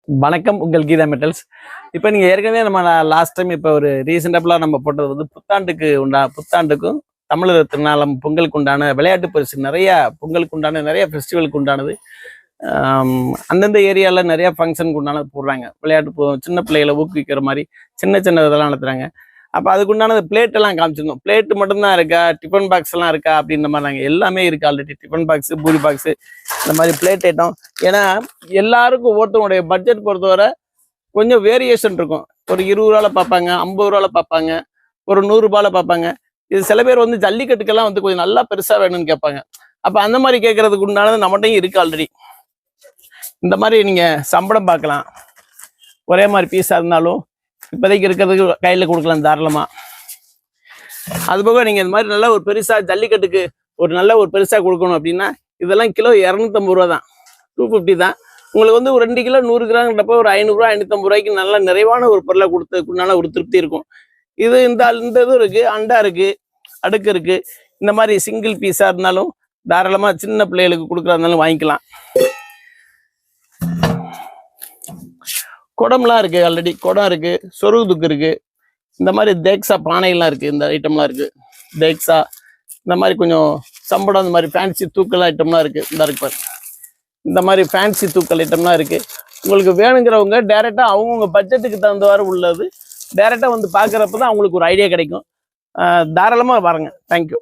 வணக்கம், உங்கள் கீதா மெட்டல்ஸ். இப்போ நீங்கள் ஏற்கனவே நம்ம லாஸ்ட் டைம் இப்போ ஒரு ரீசெண்டாக நம்ம போட்டது வந்து புத்தாண்டுக்கும் தமிழர் திருநாளம் பொங்கலுக்கு உண்டான விளையாட்டு பரிசு நிறையா, பொங்கலுக்கு உண்டான நிறைய ஃபெஸ்டிவலுக்கு உண்டானது. அந்தந்த ஏரியாவில் நிறையா ஃபங்க்ஷனுக்கு உண்டானது போடுறாங்க. சின்ன பிள்ளைகளை ஊக்குவிக்கிற மாதிரி சின்ன சின்ன இதெல்லாம் நடத்துகிறாங்க. அப்போ அதுக்குண்டானது பிளேட்டெல்லாம் காமிச்சிருந்தோம். பிளேட்டு மட்டும்தான் இருக்கா, டிஃபன் பாக்ஸ் எல்லாம் இருக்கா அப்படின்ற மாதிரி நாங்கள் எல்லாமே இருக்குது already. Tiffin box, puri box, இந்த மாதிரி பிளேட் ஐட்டம். ஏன்னா எல்லாருக்கும் ஒவ்வொருத்தருடைய பட்ஜெட் பொறுத்தவரை கொஞ்சம் வேரியேஷன் இருக்கும். ஒரு 20 ரூபாவில் பார்ப்பாங்க, 50 ரூபாவில் பார்ப்பாங்க, ஒரு 100 ரூபாயில் பார்ப்பாங்க. இது சில பேர் வந்து ஜல்லிக்கட்டுக்கெல்லாம் வந்து கொஞ்சம் நல்லா பெருசாக வேணும்னு கேட்பாங்க. அப்போ அந்த மாதிரி கேட்கறதுக்கு உண்டானது நம்மகிட்டையும் இருக்குது ஆல்ரெடி. இந்த மாதிரி நீங்கள் சம்பளம் பார்க்கலாம். ஒரே மாதிரி பீஸாக இருந்தாலும் இப்போதைக்கு இருக்கிறதுக்கு கையில் கொடுக்கலாம் தாராளமாக. அதுபோக நீங்கள் இந்த மாதிரி நல்லா ஒரு பெருசாக ஜல்லிக்கட்டுக்கு ஒரு பெருசாக கொடுக்கணும் அப்படின்னா இதெல்லாம் கிலோ 250 ரூபா தான், 250 தான். உங்களுக்கு வந்து ஒரு 2 கிலோ 100 கிராம்ன்றப்ப ஒரு 500 ரூபா 550 ரூபாய்க்கு நல்லா நிறைவான ஒரு பொருளை கொடுத்ததுக்குனால ஒரு திருப்தி இருக்கும். இது இந்த இதுவும் இருக்குது, அண்டா இருக்குது, அடுக்கு இருக்குது. இந்த மாதிரி சிங்கிள் பீஸாக இருந்தாலும் தாராளமாக சின்ன பிள்ளைகளுக்கு கொடுக்குறா இருந்தாலும் வாங்கிக்கலாம். குடம்லாம் இருக்குது, ஆல்ரெடி குடம் இருக்குது, சொருகு துக்கு இருக்குது. இந்த மாதிரி தேக்ஸா பானைகள்லாம் இருக்குது, இந்த ஐட்டம்லாம் இருக்குது. தேக்ஸா இந்த மாதிரி கொஞ்சம் சம்படம், இந்த மாதிரி ஃபேன்சி தூக்கல் ஐட்டம்லாம் இருக்குது. இந்த இருக்கு பாரு, இந்த மாதிரி ஃபேன்சி தூக்கல் ஐட்டம்லாம் இருக்குது. உங்களுக்கு வேணுங்கிறவங்க டேரெக்டாக அவங்கவுங்க பட்ஜெட்டுக்கு தகுந்தவாறு உள்ளது டேரெக்டாக வந்து பார்க்குறப்ப தான் அவங்களுக்கு ஒரு ஐடியா கிடைக்கும். தாராளமாக பாருங்கள். தேங்க்யூ.